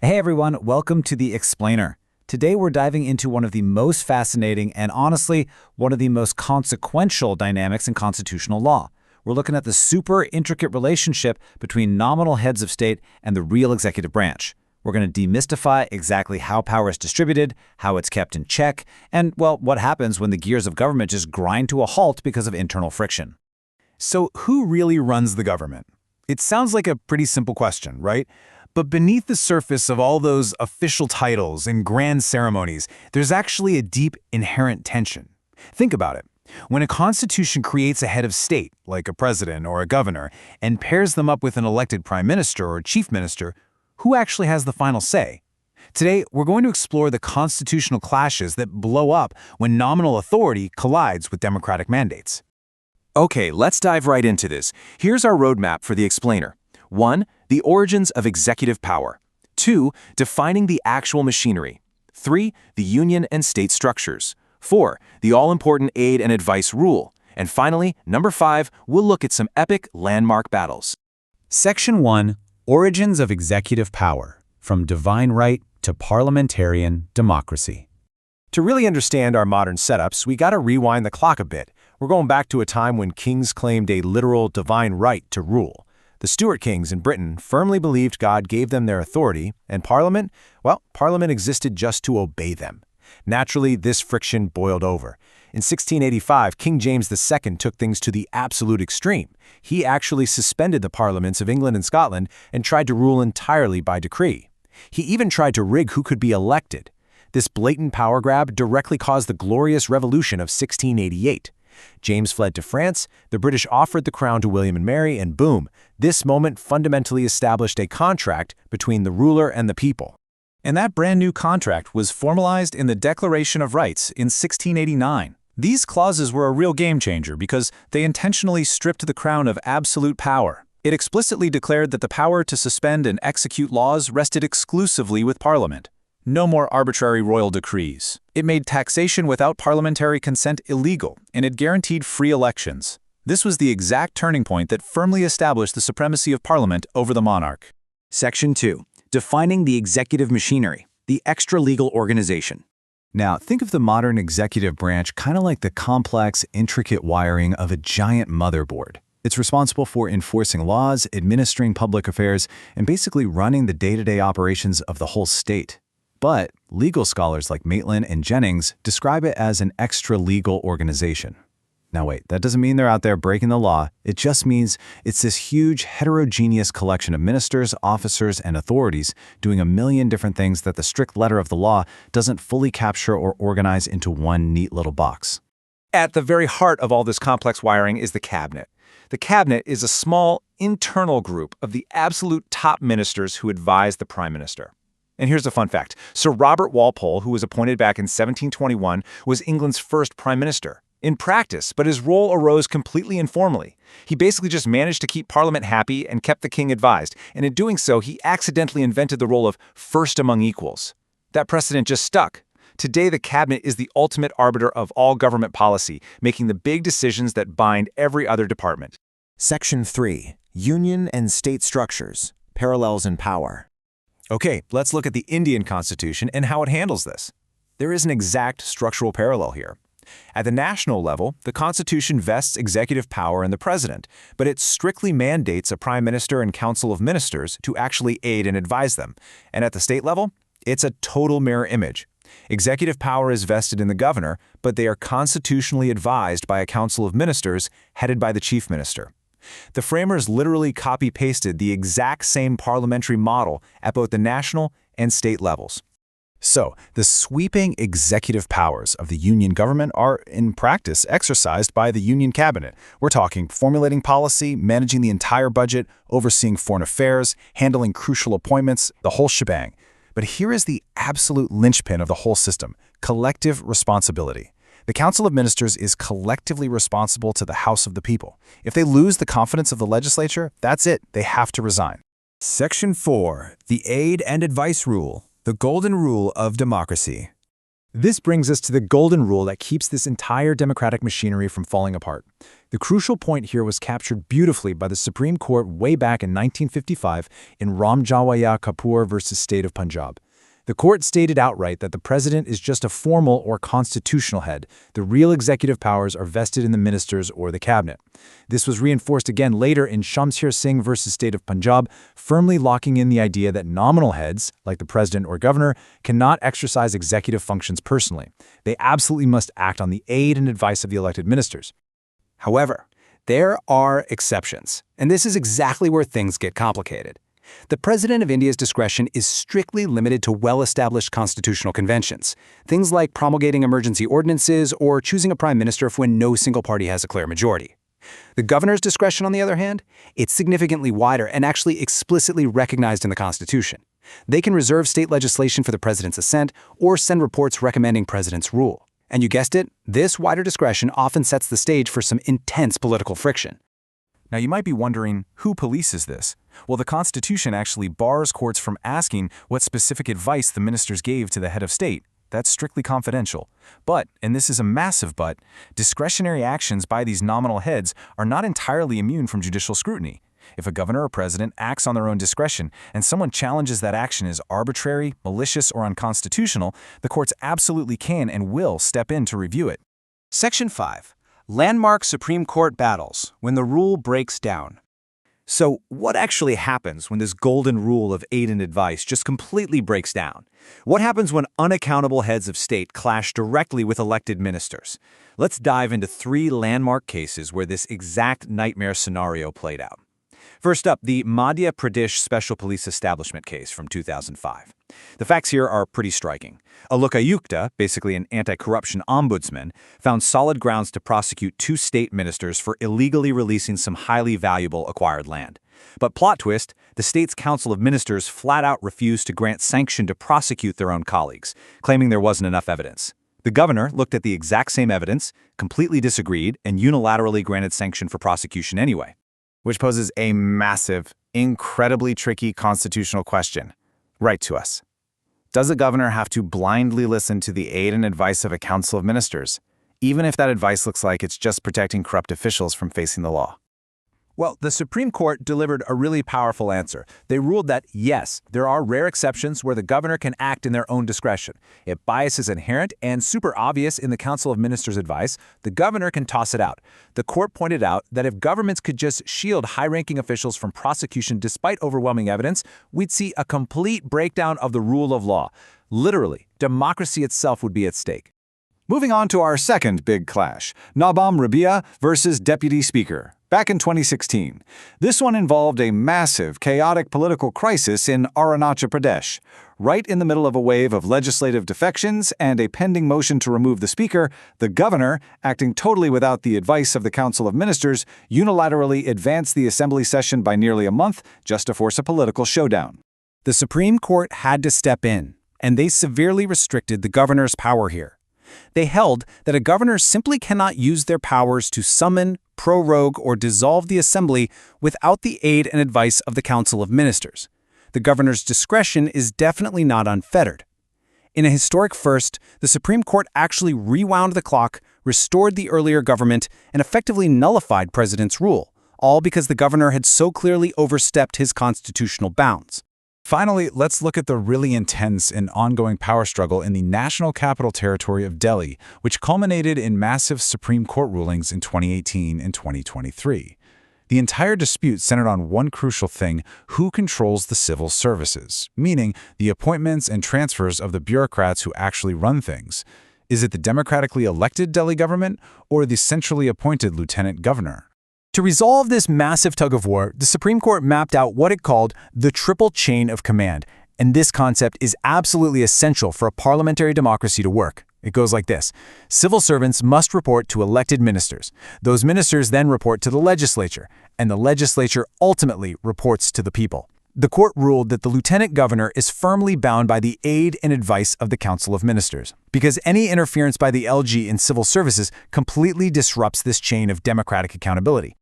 Hey everyone, welcome to The Explainer. Today we're diving into one of the most fascinating and honestly, one of the most consequential dynamics in constitutional law. We're looking at the super intricate relationship between nominal heads of state and the real executive branch. We're going to demystify exactly how power is distributed, how it's kept in check, and, well, what happens when the gears of government just grind to a halt because of internal friction. So who really runs the government? It sounds like a pretty simple question, right? But beneath the surface of all those official titles and grand ceremonies, there's actually a deep inherent tension. Think about it. When a constitution creates a head of state, like a president or a governor, and pairs them up with an elected prime minister or chief minister, who actually has the final say? Today, we're going to explore the constitutional clashes that blow up when nominal authority collides with democratic mandates. Okay, let's dive right into this. Here's our roadmap for the explainer. 1. The origins of executive power. 2. Defining the actual machinery. 3. The union and state structures. 4. The all-important aid and advice rule. And finally, number 5, we'll look at some epic landmark battles. Section 1. Origins of Executive Power, from Divine Right to Parliamentarian Democracy. To really understand our modern setups, we gotta rewind the clock a bit. We're going back to a time when kings claimed a literal divine right to rule. The Stuart kings in Britain firmly believed God gave them their authority, and Parliament, well, Parliament existed just to obey them. Naturally, this friction boiled over. In 1685, King James II took things to the absolute extreme. He actually suspended the parliaments of England and Scotland and tried to rule entirely by decree. He even tried to rig who could be elected. This blatant power grab directly caused the Glorious Revolution of 1688. James fled to France, the British offered the crown to William and Mary, and boom, this moment fundamentally established a contract between the ruler and the people. And that brand new contract was formalized in the Declaration of Rights in 1689. These clauses were a real game changer because they intentionally stripped the crown of absolute power. It explicitly declared that the power to suspend and execute laws rested exclusively with Parliament. No more arbitrary royal decrees. It made taxation without parliamentary consent illegal, and it guaranteed free elections. This was the exact turning point that firmly established the supremacy of Parliament over the monarch. Section 2. Defining the executive machinery, the extra-legal organization. Now, think of the modern executive branch kind of like the complex, intricate wiring of a giant motherboard. It's responsible for enforcing laws, administering public affairs, and basically running the day-to-day operations of the whole state. But legal scholars like Maitland and Jennings describe it as an extra-legal organization. Now wait, that doesn't mean they're out there breaking the law. It just means it's this huge, heterogeneous collection of ministers, officers, and authorities doing a million different things that the strict letter of the law doesn't fully capture or organize into one neat little box. At the very heart of all this complex wiring is the cabinet. The cabinet is a small, internal group of the absolute top ministers who advise the prime minister. And here's a fun fact. Sir Robert Walpole, who was appointed back in 1721, was England's first prime minister. In practice, but his role arose completely informally. He basically just managed to keep Parliament happy and kept the king advised, and in doing so, he accidentally invented the role of first among equals. That precedent just stuck. Today, the cabinet is the ultimate arbiter of all government policy, making the big decisions that bind every other department. Section 3. Union and State Structures. Parallels in Power. Okay, let's look at the Indian Constitution and how it handles this. There is an exact structural parallel here. At the national level, the Constitution vests executive power in the president, but it strictly mandates a prime minister and council of ministers to actually aid and advise them. And at the state level, it's a total mirror image. Executive power is vested in the governor, but they are constitutionally advised by a council of ministers headed by the chief minister. The framers literally copy-pasted the exact same parliamentary model at both the national and state levels. So, the sweeping executive powers of the Union government are, in practice, exercised by the Union cabinet. We're talking formulating policy, managing the entire budget, overseeing foreign affairs, handling crucial appointments, the whole shebang. But here is the absolute linchpin of the whole system: collective responsibility. The Council of Ministers is collectively responsible to the House of the People. If they lose the confidence of the legislature, that's it. They have to resign. Section 4. The Aid and Advice Rule, the Golden Rule of Democracy. This brings us to the golden rule that keeps this entire democratic machinery from falling apart. The crucial point here was captured beautifully by the Supreme Court way back in 1955 in Ramjawaya Kapoor versus State of Punjab. The court stated outright that the president is just a formal or constitutional head. The real executive powers are vested in the ministers or the cabinet. This was reinforced again later in Shamsher Singh versus State of Punjab, firmly locking in the idea that nominal heads, like the president or governor, cannot exercise executive functions personally. They absolutely must act on the aid and advice of the elected ministers. However, there are exceptions, and this is exactly where things get complicated. The President of India's discretion is strictly limited to well-established constitutional conventions, things like promulgating emergency ordinances or choosing a prime minister when no single party has a clear majority. The governor's discretion, on the other hand, it's significantly wider and actually explicitly recognized in the Constitution. They can reserve state legislation for the president's assent or send reports recommending president's rule. And you guessed it, this wider discretion often sets the stage for some intense political friction. Now you might be wondering, who polices this? Well, the Constitution actually bars courts from asking what specific advice the ministers gave to the head of state. That's strictly confidential. But, and this is a massive but, discretionary actions by these nominal heads are not entirely immune from judicial scrutiny. If a governor or president acts on their own discretion and someone challenges that action as arbitrary, malicious, or unconstitutional, the courts absolutely can and will step in to review it. Section 5. Landmark Supreme Court battles when the rule breaks down. So what actually happens when this golden rule of aid and advice just completely breaks down? What happens when unaccountable heads of state clash directly with elected ministers? Let's dive into 3 landmark cases where this exact nightmare scenario played out. First up, the Madhya Pradesh Special Police Establishment case from 2005. The facts here are pretty striking. A Lokayukta, basically an anti-corruption ombudsman, found solid grounds to prosecute 2 state ministers for illegally releasing some highly valuable acquired land. But plot twist, the state's Council of Ministers flat out refused to grant sanction to prosecute their own colleagues, claiming there wasn't enough evidence. The governor looked at the exact same evidence, completely disagreed, and unilaterally granted sanction for prosecution anyway. Which poses a massive, incredibly tricky constitutional question. Write to us. Does a governor have to blindly listen to the aid and advice of a council of ministers, even if that advice looks like it's just protecting corrupt officials from facing the law? Well, the Supreme Court delivered a really powerful answer. They ruled that, yes, there are rare exceptions where the governor can act in their own discretion. If bias is inherent and super obvious in the Council of Ministers' advice, the governor can toss it out. The court pointed out that if governments could just shield high-ranking officials from prosecution despite overwhelming evidence, we'd see a complete breakdown of the rule of law. Literally, democracy itself would be at stake. Moving on to our second big clash, Nawab Rabia versus Deputy Speaker, back in 2016. This one involved a massive, chaotic political crisis in Arunachal Pradesh. Right in the middle of a wave of legislative defections and a pending motion to remove the speaker, the governor, acting totally without the advice of the Council of Ministers, unilaterally advanced the assembly session by nearly a month just to force a political showdown. The Supreme Court had to step in, and they severely restricted the governor's power here. They held that a governor simply cannot use their powers to summon, prorogue, or dissolve the assembly without the aid and advice of the Council of Ministers. The governor's discretion is definitely not unfettered. In a historic first, the Supreme Court actually rewound the clock, restored the earlier government, and effectively nullified President's rule, all because the governor had so clearly overstepped his constitutional bounds. Finally, let's look at the really intense and ongoing power struggle in the National Capital Territory of Delhi, which culminated in massive Supreme Court rulings in 2018 and 2023. The entire dispute centered on one crucial thing: who controls the civil services, meaning the appointments and transfers of the bureaucrats who actually run things. Is it the democratically elected Delhi government or the centrally appointed lieutenant governor? To resolve this massive tug-of-war, the Supreme Court mapped out what it called the triple chain of command, and this concept is absolutely essential for a parliamentary democracy to work. It goes like this. Civil servants must report to elected ministers. Those ministers then report to the legislature, and the legislature ultimately reports to the people. The court ruled that the lieutenant governor is firmly bound by the aid and advice of the Council of Ministers, because any interference by the LG in civil services completely disrupts this chain of democratic accountability.